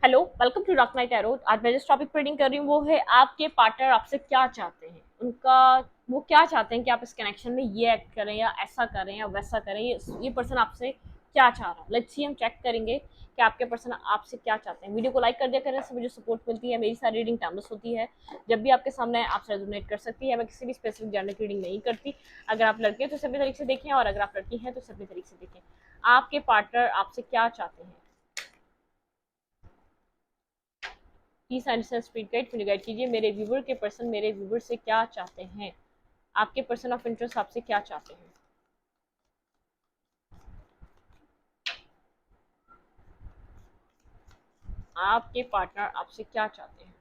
Hello, welcome to rock night arrow. आज मैं जिस टॉपिक पर रीडिंग कर रही हूँ वो है आपके पार्टनर आपसे क्या चाहते हैं। उनका वो क्या चाहते हैं कि आप इस कनेक्शन में ये एक्ट करें या ऐसा करें या वैसा करें। ये पर्सन आपसे क्या चाह रहा है। लेट्स सी, हम चेक करेंगे कि आपके पर्सन आपसे क्या चाहते हैं। वीडियो को लाइक कर दिया करें, इससे मुझे सपोर्ट मिलती है। मेरी सारी रीडिंग टाइमलेस होती है, जब भी आपके सामने आपसे रेजोनेट कर सकती है। मैं किसी भी स्पेसिफिक जेंडर की रीडिंग नहीं करती। अगर आप लड़के हैं तो सभी तरीके से देखें, और अगर आप लड़की हैं तो सभी तरीके से देखें। आपके पार्टनर आपसे क्या चाहते हैं। प्लीज एंड स्पीड गाइड फिर गाइड कीजिए। मेरे व्यूवर के पर्सन मेरे व्यूवर से क्या चाहते हैं। आपके पर्सन ऑफ इंटरेस्ट आपसे क्या चाहते हैं। आपके पार्टनर आपसे क्या चाहते हैं।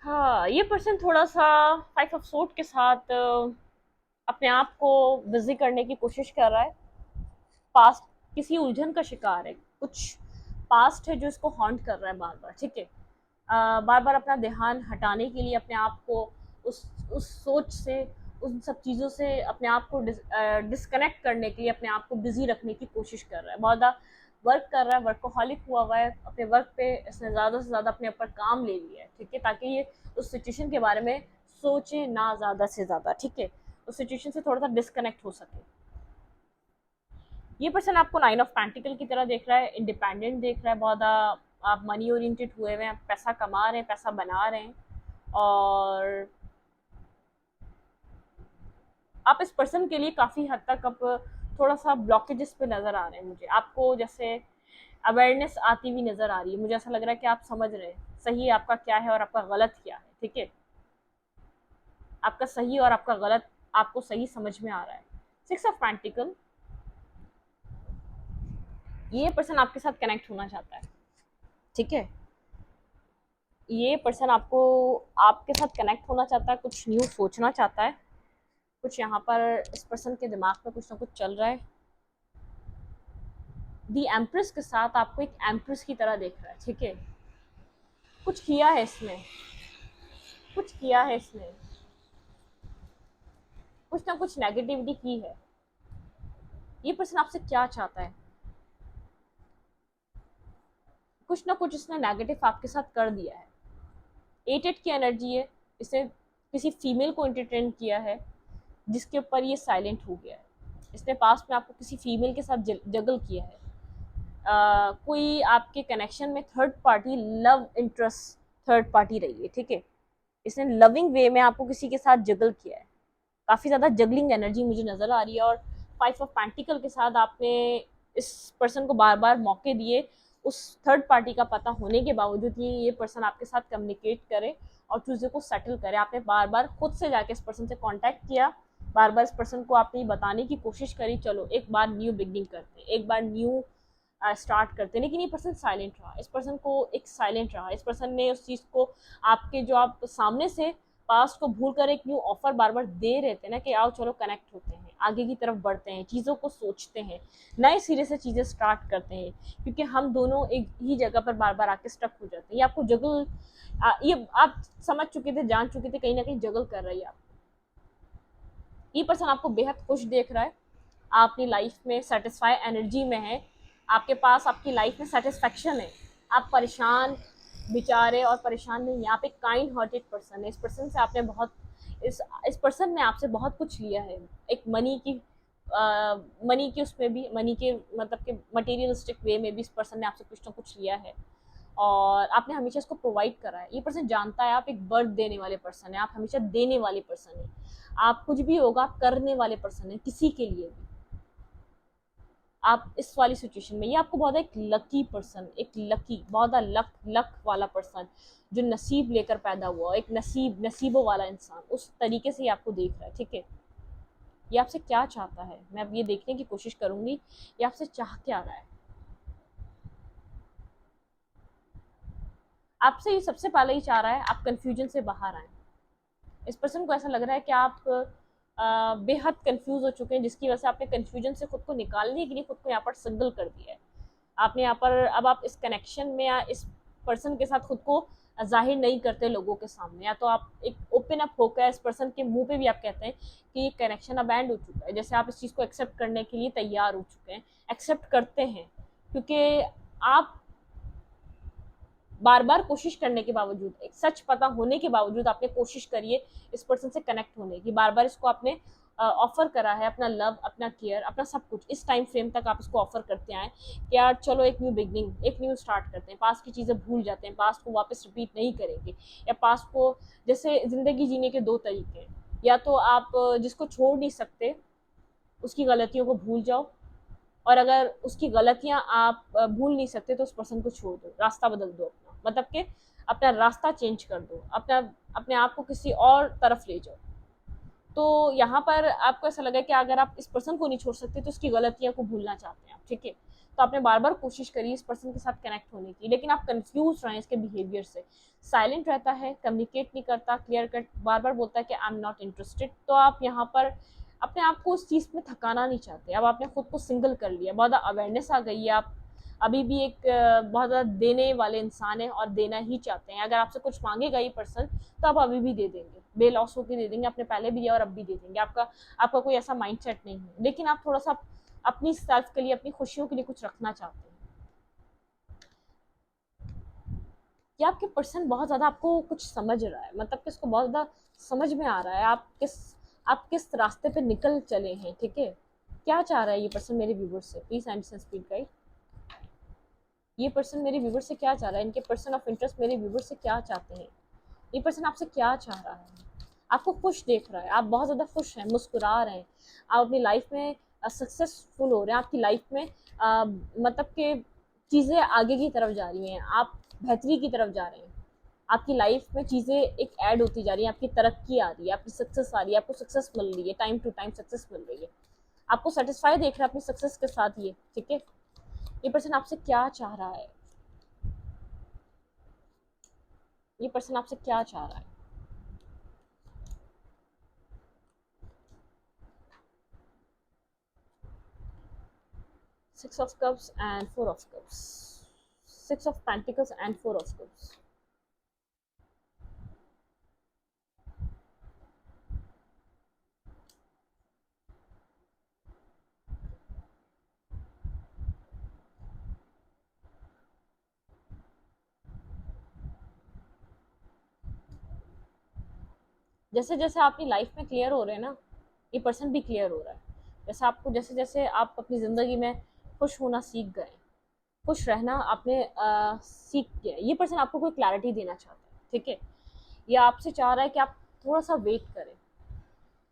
हाँ, ये पर्सन थोड़ा सा फाइव ऑफ सोर्ड के साथ अपने आप को बिजी करने की कोशिश कर रहा है। पास्ट किसी उलझन का शिकार है। कुछ पास्ट है जो इसको हॉन्ट कर रहा है बार बार। ठीक है, बार बार अपना ध्यान हटाने के लिए अपने आप को उस सोच से, उन सब चीज़ों से अपने आप को डिस्कनेक्ट करने के लिए अपने आप को बिजी रखने की कोशिश कर रहा है। बहुत ज़्यादा वर्क कर रहा है, वर्कोहॉलिक हुआ है। अपने वर्क पे इसने ज़्यादा से ज़्यादा अपने ऊपर काम ले लिया है। ठीक है, ताकि ये उस सिचुएशन के बारे में सोचे ना ज़्यादा से ज़्यादा। ठीक है, उस सिचुएशन से थोड़ा सा डिस्कनेक्ट हो सके। ये पर्सन आपको नाइन ऑफ पेंटिकल की तरह देख रहा है, इंडिपेंडेंट देख रहा है। बहुत आप मनी ओरिएंटेड हुए हुए हैं, पैसा कमा रहे हैं, पैसा बना रहे हैं। और आप इस पर्सन के लिए काफ़ी हद तक अब थोड़ा सा ब्लॉकेजेस पे नज़र आ रहे हैं। मुझे आपको जैसे अवेयरनेस आती हुई नज़र आ रही है। मुझे ऐसा लग रहा है कि आप समझ रहे हैं सही आपका क्या है और आपका गलत क्या है। ठीक है, आपका सही और आपका गलत आपको सही समझ में आ रहा है। सिक्स ऑफ पेंटिकल, ये पर्सन आपके साथ कनेक्ट होना चाहता है। ठीक है, ये पर्सन आपको आपके साथ कनेक्ट होना चाहता है, कुछ न्यू सोचना चाहता है। कुछ यहाँ पर इस पर्सन के दिमाग में कुछ ना कुछ चल रहा है। दी एम्प्रेस के साथ आपको एक एम्प्रेस की तरह देख रहा है। ठीक है, कुछ किया है इसने, कुछ किया है इसने, कुछ ना कुछ नेगेटिविटी की है। ये पर्सन आपसे क्या चाहता है। कुछ ना कुछ इसने नेगेटिव आपके साथ कर दिया है। एटेड की एनर्जी है। इसने किसी फीमेल को एंटरटेन किया है जिसके ऊपर ये साइलेंट हो गया है। इसने पास्ट में आपको किसी फीमेल के साथ जगल किया है। कोई आपके कनेक्शन में third party love interest third party रही है। ठीक है, इसने लविंग वे में आपको किसी के साथ जगल किया है। काफ़ी ज़्यादा जगलिंग एनर्जी मुझे नज़र आ रही है। और फाइव ऑफ पेंटिकल के साथ आपने इस पर्सन को बार बार मौके दिए, उस थर्ड पार्टी का पता होने के बावजूद ये पर्सन आपके साथ कम्युनिकेट करे और चीज़ों को सेटल करे। आपने बार बार खुद से जाके इस पर्सन से कांटेक्ट किया, बार बार इस पर्सन को आपने ये बताने की कोशिश करी, चलो एक बार न्यू बिगनिंग करते हैं, एक बार न्यू स्टार्ट करते हैं। लेकिन ये पर्सन साइलेंट रहा। इस पर्सन को एक साइलेंट रहा। इस पर्सन ने उस चीज़ को आपके जो आप सामने से पास्ट को भूल कर एक न्यू ऑफर बार बार दे रहे थे ना कि आओ चलो कनेक्ट होते हैं, आगे की तरफ बढ़ते हैं, चीज़ों को सोचते हैं, नए सिरे से चीज़ें स्टार्ट करते हैं। क्योंकि हम दोनों एक ही जगह पर बार बार आके स्टक हो जाते हैं। ये आपको जगल ये आप समझ चुके थे, जान चुके थे, कहीं ना कहीं जगल कर रही है आप। ये पर्सन आपको बेहद खुश देख रहा है। आप अपनी लाइफ में सेटिस्फाई एनर्जी में है। आपके पास आपकी लाइफ में सेटिस्फेक्शन है। आप परेशान बेचारे और परेशान नहीं है। आप एक काइंड हार्टेड पर्सन है। इस पर्सन से आपने बहुत इस पर्सन ने आपसे बहुत कुछ लिया है। एक मनी की उसमें भी, मनी के मतलब के मटेरियलिस्टिक वे में भी इस पर्सन ने आपसे कुछ ना कुछ लिया है और आपने हमेशा इसको प्रोवाइड करा है। ये पर्सन जानता है आप एक बर्थ देने वाले पर्सन है, आप हमेशा देने वाले पर्सन है। आप कुछ भी होगा आप करने वाले पर्सन है किसी के लिए भी। आप इस वाली सिचुएशन में ये आपको बहुत एक लकी पर्सन, एक लकी बहुत लक लक वाला पर्सन जो नसीब लेकर पैदा हुआ, एक नसीबों वाला इंसान, उस तरीके से ये आपको देख रहा है। ठीक है, ये आपसे क्या चाहता है मैं अब ये देखने की कोशिश करूंगी। ये आपसे चाह क्या रहा है। आपसे ये सबसे पहले ही चाह रहा है आप कंफ्यूजन से बाहर आए। इस पर्सन को ऐसा लग रहा है कि आप बेहद कंफ्यूज हो चुके हैं, जिसकी वजह से आपने कंफ्यूजन से खुद को निकालने के लिए खुद को यहाँ पर सिंगल कर दिया है। आपने यहाँ पर अब आप इस कनेक्शन में या इस पर्सन के साथ खुद को जाहिर नहीं करते लोगों के सामने, या तो आप एक ओपन अप होकर इस पर्सन के मुंह पे भी आप कहते हैं कि ये कनेक्शन अब एंड हो चुका है, जैसे आप इस चीज़ को एक्सेप्ट करने के लिए तैयार हो चुके हैं, एक्सेप्ट करते हैं, क्योंकि आप बार बार कोशिश करने के बावजूद, एक सच पता होने के बावजूद आपने कोशिश करी है इस पर्सन से कनेक्ट होने की, बार बार इसको आपने ऑफर करा है, अपना लव, अपना केयर, अपना सब कुछ इस टाइम फ्रेम तक आप इसको ऑफर करते आए कि यार चलो एक न्यू बिगनिंग, एक न्यू स्टार्ट करते हैं, पास्ट की चीज़ें भूल जाते हैं, पास्ट को वापस रिपीट नहीं करेंगे, या पास्ट को, जैसे ज़िंदगी जीने के दो तरीके हैं, या तो आप जिसको छोड़ नहीं सकते उसकी गलतियों को भूल जाओ, और अगर उसकी गलतियां आप भूल नहीं सकते तो उस पर्सन को छोड़ दो, रास्ता बदल दो अपना, मतलब कि अपना रास्ता चेंज कर दो, अपना अपने आप को किसी और तरफ ले जाओ। तो यहाँ पर आपको ऐसा लगा कि अगर आप इस पर्सन को नहीं छोड़ सकते तो उसकी गलतियां को भूलना चाहते हैं आप, ठीक है, तो आपने बार बार कोशिश करी इस पर्सन के साथ कनेक्ट होने की, लेकिन आप कंफ्यूज रहे इसके बिहेवियर से, साइलेंट रहता है, कम्युनिकेट नहीं करता, क्लियर कट बार बार बोलता है कि आई एम नॉट इंटरेस्टेड, तो आप यहाँ पर अपने आप को उस चीज़ में थकाना नहीं चाहते, अब आपने खुद को सिंगल कर लिया, बहुत ज़्यादा अवेयरनेस आ गई है, आप अभी भी एक बहुत ज़्यादा देने वाले इंसान हैं और देना ही चाहते हैं, अगर आपसे कुछ मांगेगा ये पर्सन तो आप अभी भी दे देंगे, बेलॉस होकर दे देंगे, आपने पहले भी दिया और अब भी दे देंगे, आपका कोई ऐसा माइंडसेट नहीं है, लेकिन आप थोड़ा सा अपनी सेल्फ के लिए, अपनी खुशियों के लिए कुछ रखना चाहते हैं, या आपके पर्सन बहुत ज़्यादा आपको कुछ समझ रहा है, मतलब कि उसको बहुत ज़्यादा समझ में आ रहा है आप किस रास्ते पे निकल चले हैं, ठीक है, क्या चाह रहा है ये पर्सन मेरे व्यूवर से, प्लीज एंड स्पीड गाइड, ये पर्सन मेरे व्यूवर से क्या चाह रहा है, इनके पर्सन ऑफ इंटरेस्ट मेरे व्यूवर से क्या चाहते हैं, ये पर्सन आपसे क्या चाह रहा है, आपको खुश देख रहा है, आप बहुत ज़्यादा खुश हैं, मुस्कुरा रहे हैं, आप अपनी लाइफ में सक्सेसफुल हो रहे हैं, आपकी लाइफ में मतलब कि चीज़ें आगे की तरफ जा रही हैं, आप बेहतरी की तरफ जा रहे हैं, आपकी लाइफ में चीज़ें एक ऐड होती जा रही है, आपकी तरक्की आ रही है, आपकी सक्सेस आ रही है, आपको सक्सेस मिल रही है, टाइम टू टाइम सक्सेस मिल रही है, आपको सेटिस्फाई देख रहा है अपनी सक्सेस के साथ, ये ठीक है, ये पर्सन आपसे क्या चाह रहा है, ये पर्सन आपसे क्या चाह रहा है, six of cups and four of cups, six of pentacles and four of cups, जैसे जैसे आप अपनी लाइफ में क्लियर हो रहे हैं ना, ये पर्सन भी क्लियर हो रहा है, जैसे आपको, जैसे जैसे आप अपनी ज़िंदगी में खुश होना सीख गए, खुश रहना आपने सीख किया, ये पर्सन आपको कोई क्लैरिटी देना चाहता है, ठीक है, ये आपसे चाह रहा है कि आप थोड़ा सा वेट करें,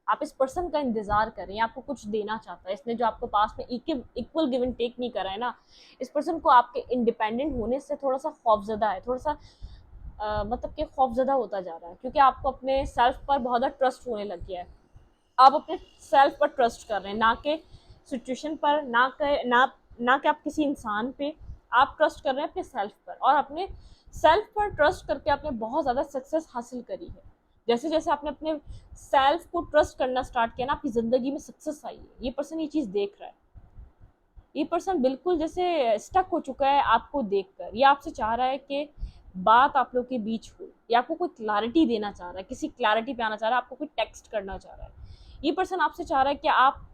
आप इस पर्सन का इंतजार करें, आपको कुछ देना चाहता है, इसने जो आपको पास में इक्वल गिव एंड टेक नहीं करा है ना, इस पर्सन को आपके इंडिपेंडेंट होने से थोड़ा सा खौफजदा है, थोड़ा सा मतलब कि खौफजदा होता जा रहा है, क्योंकि आपको अपने सेल्फ पर बहुत ज़्यादा ट्रस्ट होने लग गया है, आप अपने सेल्फ पर ट्रस्ट कर रहे हैं, ना कि सिचुएशन पर, ना कि आप किसी इंसान पे, आप ट्रस्ट कर रहे हैं अपने सेल्फ पर, और अपने सेल्फ पर ट्रस्ट करके आपने बहुत ज़्यादा सक्सेस हासिल करी है, जैसे जैसे आपने अपने सेल्फ को ट्रस्ट करना स्टार्ट किया ना, आपकी ज़िंदगी में सक्सेस आई है, ये पर्सन ये चीज़ देख रहा है, ये पर्सन बिल्कुल जैसे स्टक हो चुका है आपको देखकर, ये आपसे चाह रहा है कि बात आप लोग के बीच हो, या आपको कोई क्लैरिटी देना चाह रहा है, किसी क्लैरिटी पे आना चाह रहा है, आपको कोई टेक्स्ट करना चाह रहा है, ये पर्सन आपसे चाह रहा है कि आप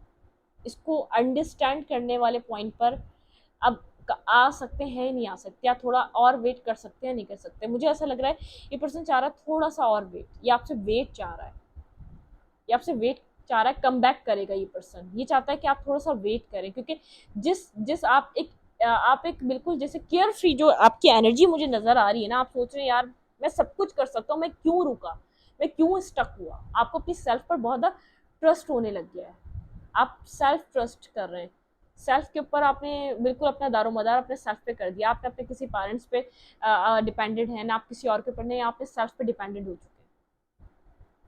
इसको अंडरस्टैंड करने वाले पॉइंट पर अब आ सकते हैं, नहीं आ सकते, या थोड़ा और वेट कर सकते हैं, नहीं कर सकते, मुझे ऐसा लग रहा है ये पर्सन चाह रहा है थोड़ा सा और वेट, ये आपसे वेट चाह रहा है, ये आपसे वेट चाह रहा है, कम बैक करेगा ये पर्सन, ये चाहता है कि आप थोड़ा सा वेट करें, क्योंकि जिस जिस आप एक बिल्कुल जैसे केयर फ्री जो आपकी एनर्जी मुझे नज़र आ रही है ना, आप सोच रहे हैं यार मैं सब कुछ कर सकता हूँ, मैं क्यों रुका, मैं क्यों स्टक हुआ, आपको अपनी सेल्फ पर बहुत ज़्यादा ट्रस्ट होने लग गया है, आप सेल्फ ट्रस्ट कर रहे हैं, सेल्फ के ऊपर आपने बिल्कुल अपना दारोमदार अपने सेल्फ पे कर दिया, आपने अपने किसी पेरेंट्स पे डिपेंडेंट है ना, आप किसी और के ऊपर नहीं, आप अपने सेल्फ पे डिपेंडेंट हो चुके हैं,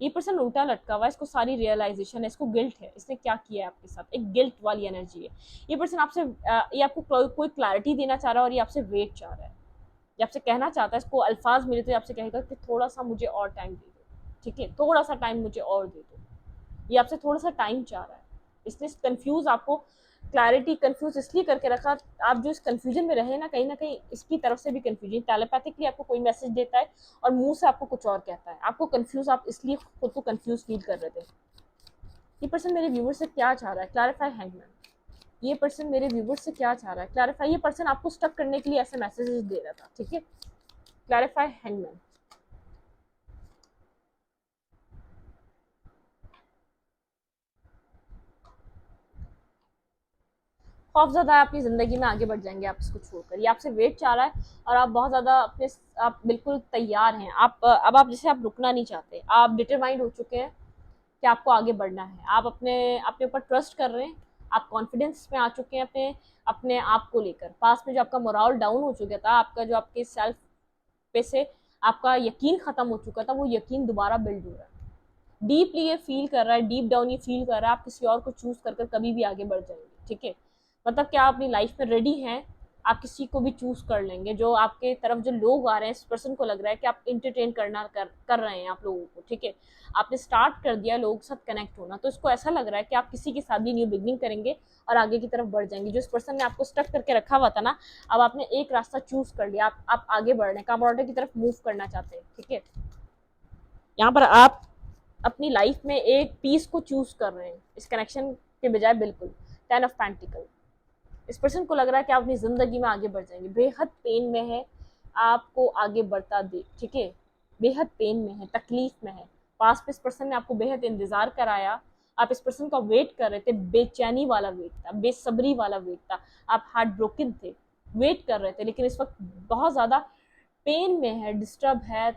ये पर्सन उल्टा लटका हुआ है, इसको सारी रियलाइजेशन है, इसको गिल्ट है, इसने क्या किया है आपके साथ, एक गिल्ट वाली एनर्जी है, ये पर्सन आपसे ये आपको कोई क्लैरिटी देना चाह रहा है, और ये आपसे वेट चाह रहा है, ये आपसे कहना चाहता है, इसको अल्फाज मिले तो ये आपसे कहेगा कि थोड़ा सा मुझे और टाइम दे दो, ठीक है, थोड़ा सा टाइम मुझे और दे दो, ये आपसे थोड़ा सा टाइम चाह रहा है, इसने कंफ्यूज आपको क्लैरिटी कंफ्यूज इसलिए करके रखा, आप जो इस कंफ्यूजन में रहे ना कहीं इसकी तरफ से भी कंफ्यूजन, टेलीपैथिकली आपको कोई मैसेज देता है और मुंह से आपको कुछ और कहता है, आपको कंफ्यूज, आप इसलिए खुद को कंफ्यूज फील कर रहे थे। ये पर्सन मेरे व्यूवर से क्या चाह रहा है, क्लैरिफाई हैंगमैन। ये पर्सन मेरे व्यूवर से क्या चाह रहा है, क्लैरिफाई। ये पर्सन आपको स्टक करने के लिए ऐसे मैसेजेस दे रहा था, ठीक है, क्लैरिफाई हैंगमैन। खौफज़दा है, अपनी ज़िंदगी में आगे बढ़ जाएंगे आप इसको छोड़कर, ये आपसे वेट चाह रहा है और आप बहुत ज़्यादा अपने, आप बिल्कुल तैयार हैं, आप अब आप जैसे आप रुकना नहीं चाहते, आप डिटरमाइंड हो चुके हैं कि आपको आगे बढ़ना है, आप अपने अपने ऊपर ट्रस्ट कर रहे हैं, आप कॉन्फिडेंस में आ चुके हैं अपने अपने आप को लेकर। पास में जो आपका मोरल डाउन हो चुका था, आपका जो आपके सेल्फ पे से आपका यकीन खत्म हो चुका था, वो यकीन दोबारा बिल्ड हो रहा है। डीपली ये फील कर रहा है, डीप डाउन ये फील कर रहा है आप किसी और को चूज कर कभी भी आगे बढ़ जाएंगे, ठीक है। मतलब क्या आप अपनी लाइफ में रेडी हैं, आप किसी को भी चूज कर लेंगे, जो आपके तरफ जो लोग आ रहे हैं, इस पर्सन को लग रहा है कि आप इंटरटेन कर रहे हैं आप लोगों को, ठीक है। आपने स्टार्ट कर दिया लोगों के साथ कनेक्ट होना, तो इसको ऐसा लग रहा है कि आप किसी के साथ भी न्यू बिगनिंग करेंगे और आगे की तरफ बढ़ जाएंगे। जो इस पर्सन ने आपको स्टक करके रखा हुआ था ना, अब आपने एक रास्ता चूज कर लिया, आप आगे बढ़ रहे हैं, काम ऑर्डर की तरफ मूव करना चाहते हैं, ठीक है। यहाँ पर आप अपनी लाइफ में एक पीस को चूज कर रहे हैं इस कनेक्शन के बजाय, बिल्कुल। 10 ऑफ पेंटिकल, इस पर्सन को लग रहा है कि आप अपनी जिंदगी में आगे बढ़ जाएंगे, बेहद पेन में है, आपको आगे बढ़ता देख, ठीक है, बेहद पेन में है, तकलीफ में है। पास में इस पर्सन ने आपको बेहद इंतजार कराया, आप इस पर्सन का वेट कर रहे थे, बेचैनी वाला वेट था, बेसब्री वाला वेट था, आप हार्ट ब्रोकन थे, वेट कर रहे थे, लेकिन इस वक्त बहुत ज्यादा पेन में है, डिस्टर्ब है,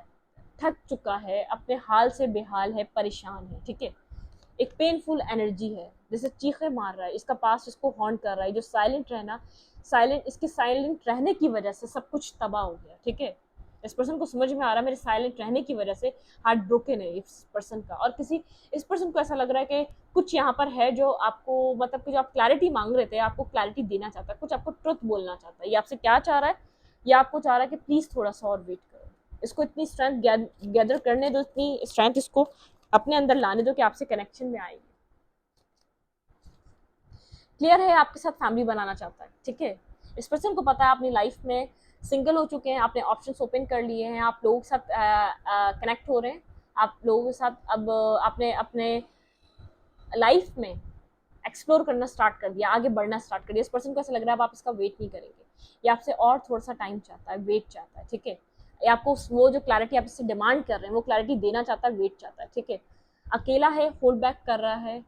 थक चुका है, अपने हाल से बेहाल है, परेशान है, ठीक है। एक पेनफुल एनर्जी है, जैसे चीखे मार रहा है, इसका पास इसको हॉन्ट कर रहा है, जो साइलेंट रहना, साइलेंट, इसके साइलेंट रहने की वजह से सब कुछ तबाह हो गया, ठीक है। इस पर्सन को समझ में आ रहा है मेरे साइलेंट रहने की वजह से हार्ट ब्रोकन है इस पर्सन का, और किसी इस पर्सन को ऐसा लग रहा है कि कुछ यहाँ पर है जो आपको, मतलब कि जो आप क्लैरिटी मांग रहे थे, आपको क्लैरिटी देना चाहता है, कुछ आपको ट्रुथ बोलना चाहता है। ये आपसे क्या चाह रहा है, ये आपको चाह रहा है कि प्लीज थोड़ा सा और वेट करो, इसको इतनी स्ट्रेंथ गैदर करने दो, इतनी स्ट्रेंथ इसको अपने अंदर लाने दो कि आपसे कनेक्शन में आएगी। क्लियर है, आपके साथ फैमिली बनाना चाहता है, ठीक है। इस पर्सन को पता है अपनी लाइफ में सिंगल हो चुके हैं, आपने ऑप्शंस ओपन कर लिए हैं, आप लोगों के साथ कनेक्ट हो रहे हैं, आप लोगों के साथ अब आपने अपने लाइफ में एक्सप्लोर करना स्टार्ट कर दिया, आगे बढ़ना स्टार्ट कर दिया। इस पर्सन को ऐसा लग रहा है अब आप इसका वेट नहीं करेंगे, ये आपसे और थोड़ा सा टाइम चाहता है, वेट चाहता है, ठीक है। ये आपको वो जो क्लैरिटी आप इससे डिमांड कर रहे हैं वो क्लैरिटी देना चाहता है, वेट चाहता है, ठीक है। अकेला है, होल्ड बैक कर रहा है,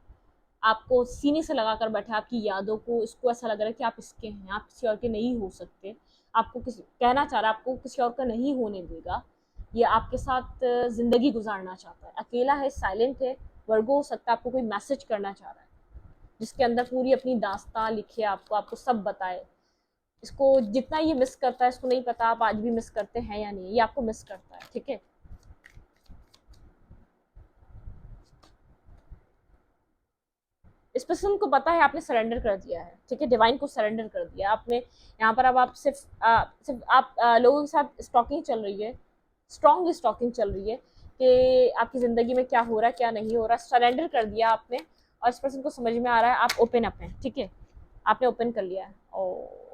आपको सीने से लगा कर बैठा है, आपकी यादों को, इसको ऐसा लग रहा है कि आप इसके हैं, आप किसी और के नहीं हो सकते, आपको किसी कहना चाह रहा है, आपको किसी और का नहीं होने देगा, ये आपके साथ जिंदगी गुजारना चाहता है। अकेला है, साइलेंट है, वर्गो हो सकता है आपको कोई मैसेज करना चाह रहा है, जिसके अंदर पूरी अपनी दास्तां लिखे, आपको आपको सब बताए। इसको जितना ये मिस करता है, इसको नहीं पता आप आज भी मिस करते हैं या नहीं, ये आपको मिस करता है, ठीक है। इस पर्सन को पता है आपने सरेंडर कर दिया है, ठीक है, डिवाइन को सरेंडर कर दिया आपने। यहाँ पर अब आप सिर्फ आप लोगों के साथ स्टॉकिंग चल रही है, स्ट्रॉन्ग स्टॉकिंग चल रही है कि आपकी ज़िंदगी में क्या हो रहा है, क्या नहीं हो रहा, सरेंडर कर दिया आपने, और इस पर्सन को समझ में आ रहा है आप ओपन अप हैं, ठीक है, आपने ओपन कर लिया है, और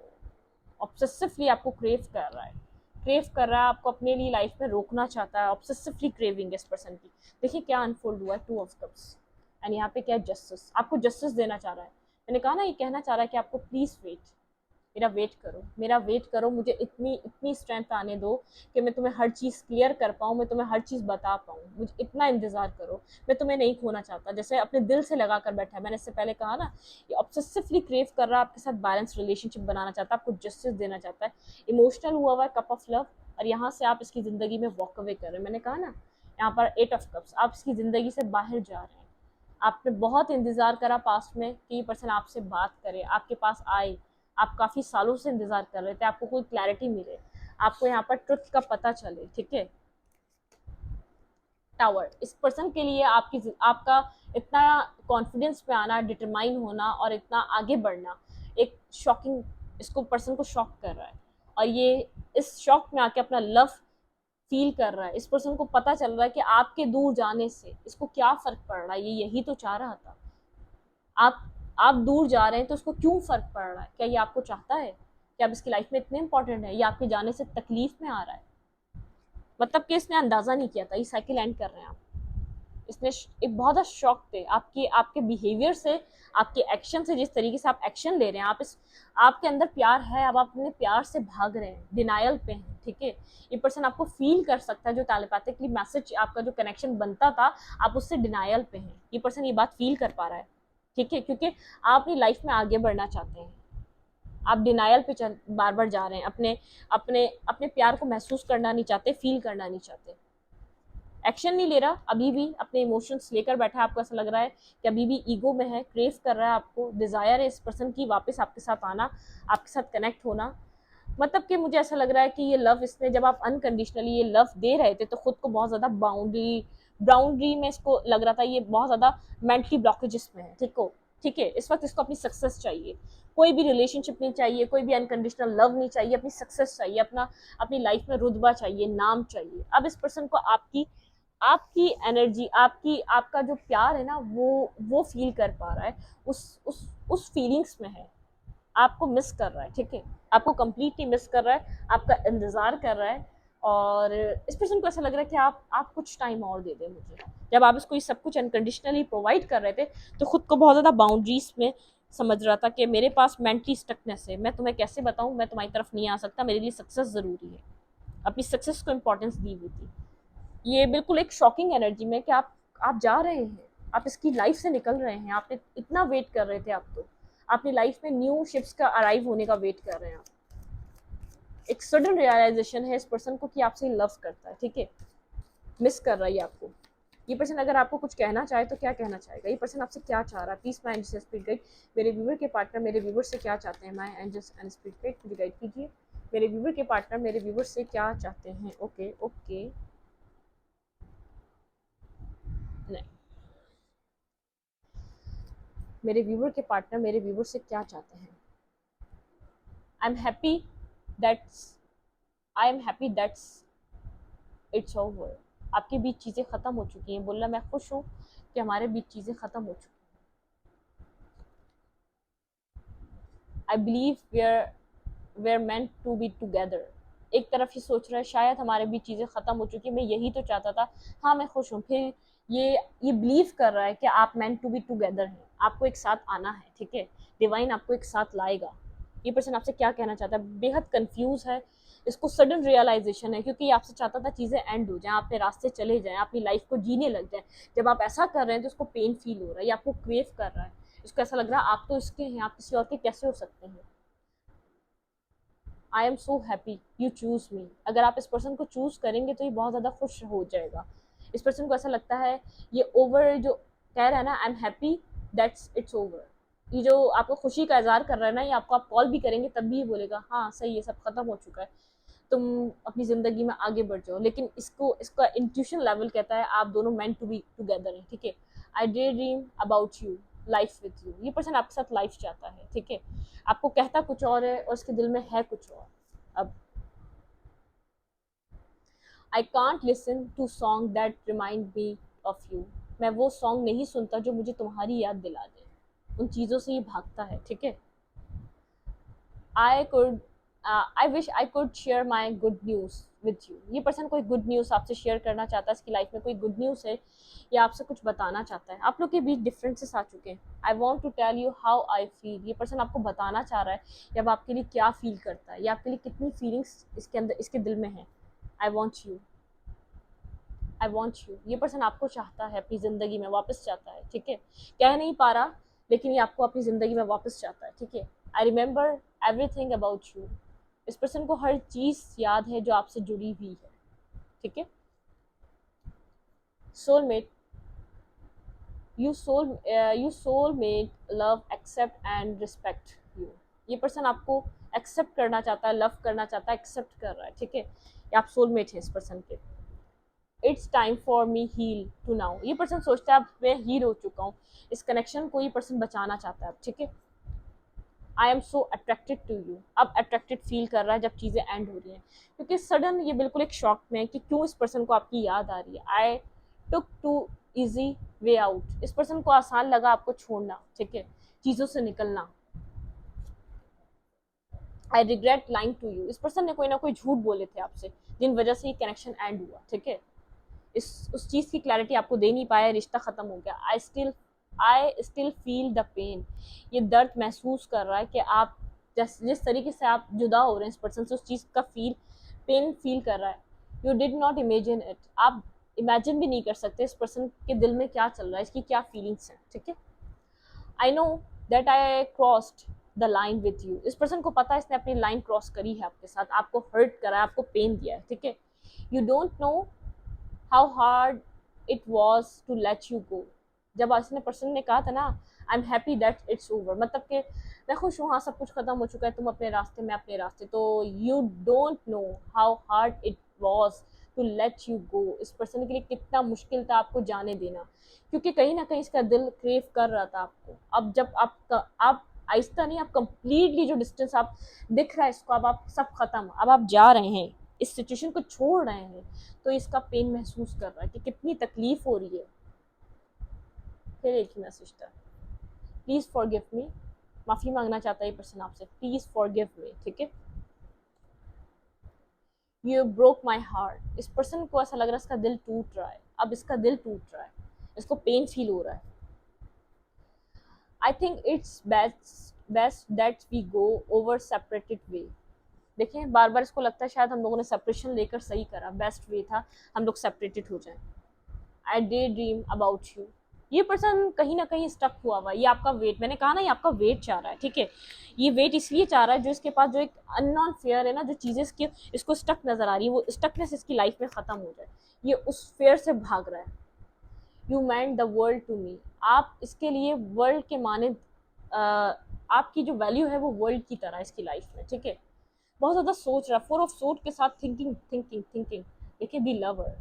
ऑब्सेसिवली आपको क्रेव कर रहा है, क्रेव कर रहा है आपको अपने लिए लाइफ में रोकना चाहता है, ऑब्सेसिवली क्रेविंग इस पर्सन की। देखिए क्या अनफोल्ड हुआ है, 2 ऑफ कप्स, एंड यहाँ पे क्या है, जस्टिस, आपको जस्टिस देना चाह रहा है। मैंने कहा ना, ये कहना चाह रहा है कि आपको प्लीज वेट, मेरा वेट करो, मेरा वेट करो, मुझे इतनी इतनी स्ट्रेंथ आने दो कि मैं तुम्हें हर चीज़ क्लियर कर पाऊँ, मैं तुम्हें हर चीज़ बता पाऊँ, मुझे इतना इंतज़ार करो, मैं तुम्हें नहीं खोना चाहता। जैसे अपने दिल से लगा कर बैठा है, मैंने इससे पहले कहा ना, ये ऑब्सेसिवली क्रेव कर रहा है, आपके साथ बैलेंस रिलेशनशिप बनाना चाहता है, आपको जस्टिस देना चाहता है, इमोशनल हुआ हुआ है, कप ऑफ लव, और यहाँ से आप इसकी ज़िंदगी में वॉक अवे कर रहे हैं। मैंने कहा ना, यहाँ पर 8 ऑफ कप्स, आप इसकी ज़िंदगी से बाहर जा रहे हैं। आपने बहुत इंतज़ार करा पास्ट में कि ये पर्सन आपसे बात करे, आपके पास आए, आप काफ़ी सालों से इंतज़ार कर रहे थे, आपको कोई क्लैरिटी मिले, आपको यहाँ पर ट्रुथ का पता चले, ठीक है। टावर, इस पर्सन के लिए आपका इतना कॉन्फिडेंस पे आना, डिटरमाइन होना और इतना आगे बढ़ना एक शॉकिंग, इसको पर्सन को शॉक कर रहा है, और ये इस शॉक में आके अपना लव फील कर रहा है। इस पर्सन को पता चल रहा है कि आपके दूर जाने से इसको क्या फर्क पड़ रहा है, ये यही तो चाह रहा था। आप आप दूर जा रहे हैं तो उसको क्यों फर्क पड़ रहा है? क्या ये आपको चाहता है? क्या आप इसकी लाइफ में इतने इंपॉर्टेंट है? या आपके जाने से तकलीफ में आ रहा है? मतलब कि इसने अंदाजा नहीं किया था ये साइकिल एंड कर रहे हैं आप। इसने एक बहुत ज़्यादा शॉक थे आपके आपके बिहेवियर से, आपके एक्शन से, जिस तरीके से आप एक्शन ले रहे हैं। आप इस आपके अंदर प्यार है, अब आप अपने प्यार से भाग रहे हैं, डिनायल पे हैं, ठीक है। ये पर्सन आपको फील कर सकता है, जो टेलीपैथिकली मैसेज आपका जो कनेक्शन बनता था, आप उससे डिनायल पे हैं। ये पर्सन ये बात फील कर पा रहा है, ठीक है, क्योंकि आप अपनी लाइफ में आगे बढ़ना चाहते हैं। आप डिनायल पे चल बार बार जा रहे हैं, अपने अपने अपने प्यार को महसूस करना नहीं चाहते, फील करना नहीं चाहते। एक्शन नहीं ले रहा, अभी भी अपने इमोशंस लेकर बैठा है। आपको ऐसा लग रहा है कि अभी भी ईगो में है, क्रेव कर रहा है, आपको डिजायर है इस पर्सन की वापस आपके साथ आना, आपके साथ कनेक्ट होना। मतलब कि मुझे ऐसा लग रहा है कि ये लव इसने, जब आप अनकंडीशनली ये लव दे रहे थे, तो खुद को बहुत ज़्यादा बाउंड्री में इसको लग रहा था ये बहुत ज़्यादा मेंटली ब्लॉकेजेस में है, ठीक है। इस वक्त इसको अपनी सक्सेस चाहिए, कोई भी रिलेशनशिप नहीं चाहिए, कोई भी अनकंडीशनल लव नहीं चाहिए, अपनी सक्सेस चाहिए, अपनी लाइफ में रुतबा चाहिए, नाम चाहिए। अब इस पर्सन को आपकी आपकी एनर्जी, आपका जो प्यार है ना, वो फील कर पा रहा है, उस फीलिंग्स में है, आपको मिस कर रहा है, ठीक है। आपको कंप्लीटली मिस कर रहा है, आपका इंतज़ार कर रहा है। और इस पर्सन को ऐसा लग रहा है कि आप कुछ टाइम और दे दें मुझे। जब आप इसको ये सब कुछ अनकंडीशनली प्रोवाइड कर रहे थे, तो खुद को बहुत ज़्यादा बाउंड्रीज में समझ रहा था कि मेरे पास मेंटली स्टकनेस है, मैं तुम्हें कैसे बताऊं, मैं तुम्हारी तरफ नहीं आ सकता, मेरे लिए सक्सेस ज़रूरी है। अपनी सक्सेस को इम्पोर्टेंस दी हुई थी। ये बिल्कुल एक शॉकिंग एनर्जी में कि आप जा रहे हैं, आप इसकी लाइफ से निकल रहे हैं। आपने इतना वेट कर रहे थे, आप तो अपनी लाइफ में न्यू शिप्स का अराइव होने का वेट कर रहे हैं आप। एक सडन रियलाइजेशन है इस पर्सन को कि आपसे लव करता है, ठीक है, मिस कर रहा है आपको। ये पर्सन अगर आपको कुछ कहना चाहे तो क्या कहना चाहेगा? ये पर्सन आपसे क्या चाह रहा है? Please my angels spirit guide, मेरे व्यूवर के पार्टनर मेरे व्यूवर से क्या चाहते हैं? My angels and spirit guide मुझे गाइड कीजिए। मेरे व्यूवर के पार्टनर मेरे व्यूवर से क्या चाहते हैं? ओके ओके, नहीं, मेरे व्यूवर के पार्टनर मेरे व्यूवर से क्या चाहते हैं? I am happy that's I am happy that's it's over. आपके बीच चीज़ें ख़त्म हो चुकी हैं। बोला, मैं खुश हूँ कि हमारे बीच चीज़ें ख़त्म हो चुकी हैं। I believe we are meant to be together. एक तरफ ये सोच रहा है शायद हमारे बीच चीज़ें ख़त्म हो चुकी है, मैं यही तो चाहता था, हाँ मैं खुश हूँ। फिर ये बिलीव कर रहा है कि आप मेंट टू बी टुगेदर हैं, आपको एक साथ आना है, ठीक है। डिवाइन आपको एक साथ लाएगा। ये पर्सन आपसे क्या कहना चाहता है? बेहद कंफ्यूज है, इसको सडन रियलाइजेशन है, क्योंकि ये आपसे चाहता था चीज़ें एंड हो जाएं, अपने रास्ते चले जाएं, अपनी लाइफ को जीने लग जाएं। जब आप ऐसा कर रहे हैं तो उसको पेन फील हो रहा है, ये आपको क्रेव कर रहा है। इसको ऐसा लग रहा है आप तो इसके हैं, आप किसी और के कैसे हो सकते हैं? I am so happy you choose me. अगर आप इस पर्सन को चूज करेंगे तो ये बहुत ज़्यादा खुश हो जाएगा। इस पर्सन को ऐसा लगता है ये ओवर जो कह रहा है ना, I am happy that's it's over, ये जो आपको खुशी का इजहार कर रहा है ना, ये आपको आप कॉल भी करेंगे तब भी ये बोलेगा हाँ सही है, सब खत्म हो चुका है, तुम अपनी ज़िंदगी में आगे बढ़ जाओ। लेकिन इसका इंट्यूशन लेवल कहता है आप दोनों मेंट टू बी टुगेदर हैं, ठीक है। I daydream about you, life with you. ये पर्सन आपके साथ लाइफ चाहता है, ठीक है। आपको कहता कुछ और है और उसके दिल में है कुछ और। अब I can't listen to song that remind me of you. मैं वो सॉन्ग नहीं सुनता जो मुझे तुम्हारी याद दिला दे। उन चीज़ों से ये भागता है, ठीक है। I could I wish I could share my good news with you. ये पर्सन कोई गुड न्यूज़ आपसे शेयर करना चाहता है, इसकी लाइफ में कोई गुड न्यूज़ है या आपसे कुछ बताना चाहता है। आप लोग के बीच डिफरेंसेस आ चुके हैं। I want to tell you how I feel. ये पर्सन आपको बताना चाह रहा है या अब आपके लिए क्या फील करता है, या आपके लिए कितनी फीलिंग्स इसके अंदर इसके दिल में है। I want you, I want you. ये पर्सन आपको चाहता है, अपनी ज़िंदगी में वापस चाहता है, ठीक है। कह नहीं पा रहा, लेकिन ये आपको अपनी ज़िंदगी में वापस चाहता है, ठीक है। I remember everything about you. इस पर्सन को हर चीज़ याद है जो आपसे जुड़ी हुई है, ठीक है। Soulmate, you soulmate love accept and respect you. ये पर्सन आपको एक्सेप्ट करना चाहता है, लव करना चाहता है, एक्सेप्ट कर रहा है, ठीक है। आप सोलमेट हैं इस पर्सन के। It's time for me heal to now. ये पर्सन सोचता है अब मैं हील हो चुका हूँ। इस कनेक्शन को ये पर्सन बचाना चाहता है, ठीक है। I am so attracted to you. अब अट्रैक्टेड फील कर रहा है जब चीज़ें एंड हो रही हैं, क्योंकि सडन ये बिल्कुल एक शॉक में है कि क्यों इस पर्सन को आपकी याद आ रही है। आई टुक टू ईजी वे आउट। इस पर्सन को आसान लगा आपको छोड़ना, ठीक है। चीज़ों से निकलना। I regret lying to you, इस पर्सन ने कोई ना कोई झूठ बोले थे आपसे जिन वजह से ये कनेक्शन एंड हुआ, ठीक है। इस उस चीज़ की क्लैरिटी आपको दे नहीं पाया, रिश्ता ख़त्म हो गया। I still feel the pain, ये दर्द महसूस कर रहा है कि आप जिस तरीके से आप जुदा हो रहे हैं इस पर्सन से, उस चीज़ का पेन फील कर रहा है। You did not imagine it, आप इमेजिन भी नहीं कर सकते इस पर्सन के दिल में क्या चल रहा है, इसकी क्या फीलिंग्स हैं, ठीक है। I know that I crossed the line with you, इस पर्सन को पता है इसने अपनी लाइन क्रॉस करी है आपके साथ, आपको हर्ट करा है, आपको पेन दिया है, ठीक है। You don't know how hard it was to let you go, जब इसने पर्सन ने कहा था ना I am happy that it's over, मतलब कि मैं खुश हूँ, हाँ सब कुछ खत्म हो चुका है, तुम अपने रास्ते मैं अपने रास्ते, तो you don't know how hard it was to let you go, इस पर्सन के लिए कितना मुश्किल था आपको जाने देना, क्योंकि कहीं ना कहीं इसका दिल क्रेव कर रहा था आपको। अब जब आप आहिस्ता नहीं, आप कंप्लीटली जो डिस्टेंस आप दिख रहा है इसको, अब आप सब खत्म, अब आप जा रहे हैं, इस सिचुएशन को छोड़ रहे हैं, तो इसका पेन महसूस कर रहा है कि कितनी तकलीफ हो रही है। फिर एक ही मैसेज था, प्लीज फॉरगिव मी, माफी मांगना चाहता है ये पर्सन आपसे, प्लीज फॉरगिव मी, ठीक है। यू ब्रोक माई हार्ट, इस पर्सन को ऐसा लग रहा है इसका दिल टूट रहा है, अब इसका दिल टूट रहा है, इसको पेन फील हो रहा है। I think it's best that we go over separated way, देखिए बार बार इसको लगता है शायद हम लोगों ने सेपरेशन लेकर सही करा, बेस्ट वे था हम लोग सेपरेटेड हो जाएं। आई डे ड्रीम अबाउट यू, ये पर्सन कहीं ना कहीं स्टक हुआ हुआ है, ये आपका वेट, मैंने कहा ना ये आपका वेट चाह रहा है, ठीक है। ये वेट इसलिए चाह रहा है, जो इसके पास जो एक अननोन फेयर है ना, जो चीज़ें इसको स्टक नजर आ रही है, वो स्टकनेस इसकी लाइफ में ख़त्म हो जाए, ये उस फेयर से भाग रहा है। You meant the world to me, आप इसके लिए वर्ल्ड के माने, आपकी जो वैल्यू है वो वर्ल्ड की तरह इसकी लाइफ में, ठीक है। बहुत ज़्यादा सोच रहा है, 4 ऑफ सोर्ड के साथ थिंकिंग थिंकिंग थिंकिंग, देखिए दी लवर,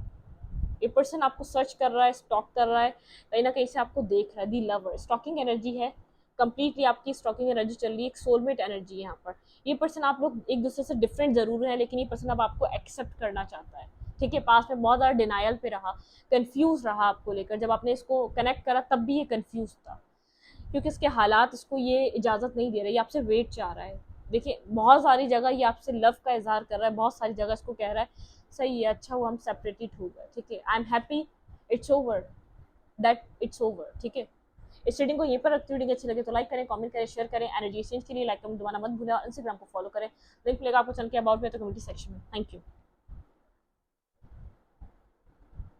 ये पर्सन आपको सर्च कर रहा है, स्टॉक कर रहा है, कहीं ना कहीं से आपको देख रहा है, दी लवर स्टॉकिंग एनर्जी है, कंप्लीटली आपकी स्टॉकिंग एनर्जी चल रही है, एक सोलमेट एनर्जी है यहाँ पर। ये पर्सन आप लोग एक दूसरे से डिफरेंट जरूर है, लेकिन ये पर्सन अब आपको एक्सेप्ट करना चाहता है, ठीक है। पास में बहुत ज़्यादा डिनायल पे रहा, कंफ्यूज रहा आपको लेकर, जब आपने इसको कनेक्ट करा तब भी ये कंफ्यूज था, क्योंकि इसके हालात इसको ये इजाज़त नहीं दे रहे, ये आपसे वेट चाह रहा है। देखिए बहुत सारी जगह ये आपसे लव का इजहार कर रहा है, बहुत सारी जगह इसको कह रहा है सही है, अच्छा हुआ हम सेपरेटेड हो गए, ठीक है, I am happy it's over that it's over, ठीक है। इस रीडिंग को यहीं पर रखती, रीडिंग अच्छी लगे तो लाइक करें, कमेंट करें, शेयर करें, एनर्जी एक्सचेंज के लिए लाइक कमेंट दबाना मत भूलें, और इंस्टाग्राम को फॉलो करें, लिंक मिलेगा आपको चैनल के अबाउट में तो कम्युनिटी सेक्शन में। Thank you.